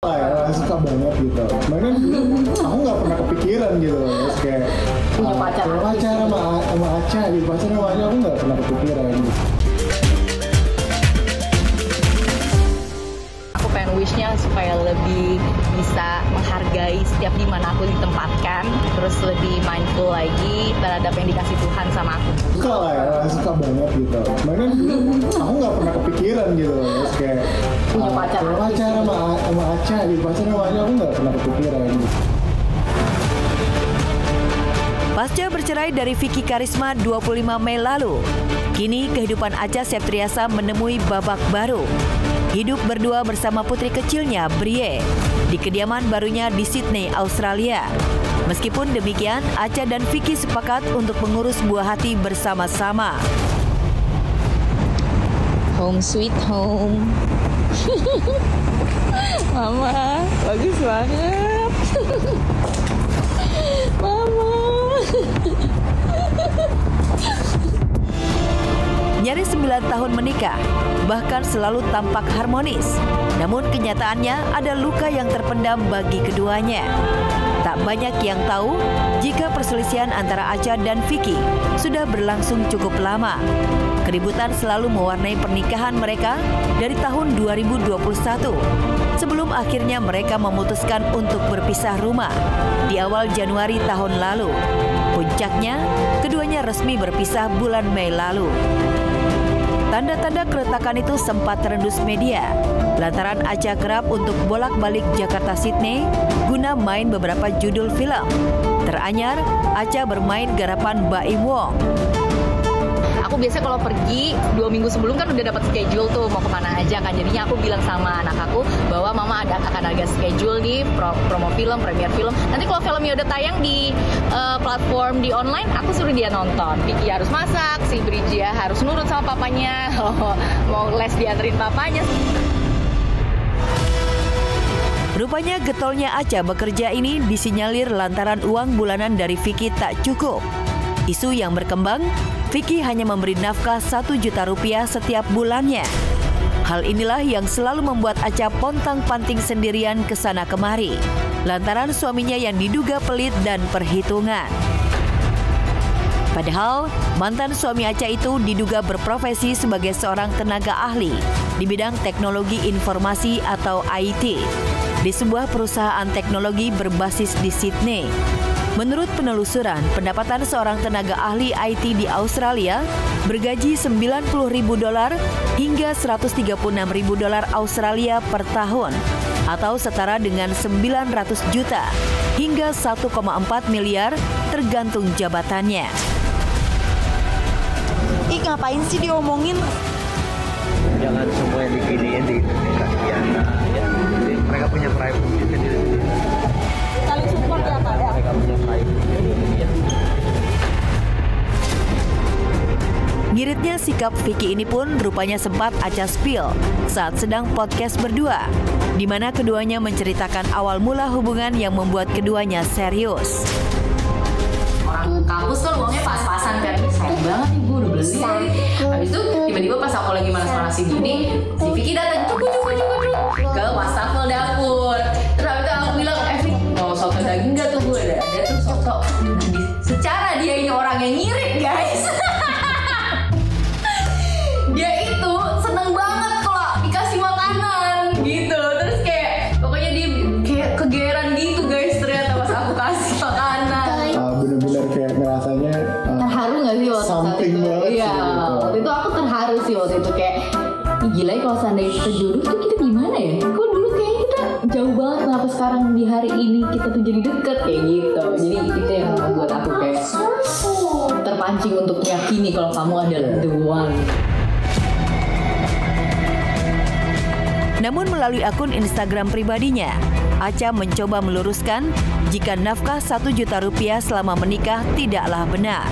Ya, suka banget gitu. Makanya aku nggak pernah kepikiran gitu. Terus kayak punya pacar sama Aca gitu. Pacar sama Aca aku nggak pernah kepikiran gitu. Aku pengen wishnya supaya lebih bisa menghargai setiap dimana aku ditempatkan, terus lebih mindful lagi terhadap yang dikasih Tuhan sama aku. Suka lah ya, suka banget gitu. Makanya aku nggak pernah kepikiran gitu. Terus kayak punya pacar sama Aca gitu. Pacar sama Aca aku nggak pernah kepikiran gitu. Pasca bercerai dari Vicky Karisma 25 Mei lalu, kini kehidupan Acha Septriasa menemui babak baru. Hidup berdua bersama putri kecilnya, Brie, di kediaman barunya di Sydney, Australia. Meskipun demikian, Acha dan Vicky sepakat untuk mengurus buah hati bersama-sama. Home sweet home. Mama, bagus banget. Mama. Nyaris 9 tahun menikah, bahkan selalu tampak harmonis. Namun kenyataannya ada luka yang terpendam bagi keduanya. Tak banyak yang tahu jika perselisihan antara Acha dan Vicky sudah berlangsung cukup lama. Keributan selalu mewarnai pernikahan mereka dari tahun 2021, sebelum akhirnya mereka memutuskan untuk berpisah rumah di awal Januari tahun lalu. Puncaknya, keduanya resmi berpisah bulan Mei lalu. Tanda-tanda keretakan itu sempat terendus media, lantaran Acha kerap untuk bolak-balik Jakarta-Sydney guna main beberapa judul film. Teranyar, Acha bermain garapan Baim Wong. Aku biasa kalau pergi 2 minggu sebelum kan udah dapat schedule tuh mau kemana aja kan. Jadinya aku bilang sama anak aku bahwa mama akan ada schedule di promo film, premier film. Nanti kalau filmnya udah tayang di platform di online, aku suruh dia nonton. Vicky harus masak, si Bridgia harus nurut sama papanya. Mau les dianterin papanya. Rupanya getolnya Acha bekerja ini disinyalir lantaran uang bulanan dari Vicky tak cukup. Isu yang berkembang, Vicky hanya memberi nafkah 1 juta rupiah setiap bulannya. Hal inilah yang selalu membuat Acha pontang-panting sendirian ke sana kemari, lantaran suaminya yang diduga pelit dan perhitungan. Padahal, mantan suami Acha itu diduga berprofesi sebagai seorang tenaga ahli di bidang teknologi informasi atau IT di sebuah perusahaan teknologi berbasis di Sydney. Menurut penelusuran, pendapatan seorang tenaga ahli IT di Australia bergaji $90.000 hingga $136.000 Australia per tahun, atau setara dengan 900 juta hingga 1,4 miliar tergantung jabatannya. Ih, ngapain sih diomongin? Jangan semua yang diginiin dikasih anak ya. Mereka punya privacy sendiri. Saling support ya Pak ya. Mereka punya privacy ya. Ngiritnya sikap Vicky ini pun rupanya sempat Acha spill saat sedang podcast berdua, di mana keduanya menceritakan awal mula hubungan yang membuat keduanya serius. Orang kampus kan uangnya pas-pasan kan, sayang banget nih gue udah beli. Habis itu tiba-tiba pas aku lagi manas-manasin gini, si Vicky datang cuk ke wastafel dapur. Terus habis itu aku bilang, Vicky mau soto daging nggak tuh gue? Ada tuh soto. Secara dia ini orang yang ngirit guys. Dia itu seneng banget kalau dikasih makanan gitu. Terus kayak pokoknya dia kayak kegeran gitu guys ternyata pas aku kasih makanan. Bener-bener kayak ngerasanya Terharu nggak sih waktu something itu? banget Iya, sih, gitu. waktu itu aku terharu sih waktu itu kayak "Ih, gila ya kalau seandainya kita jodoh tuh kita gimana ya? Kok dulu kayaknya kita jauh banget, kenapa sekarang di hari ini kita tuh jadi deket kayak gitu." Jadi itu yang membuat aku kayak terpancing untuk meyakini kalau kamu adalah the one. Namun melalui akun Instagram pribadinya, Acha mencoba meluruskan jika nafkah 1 juta rupiah selama menikah tidaklah benar.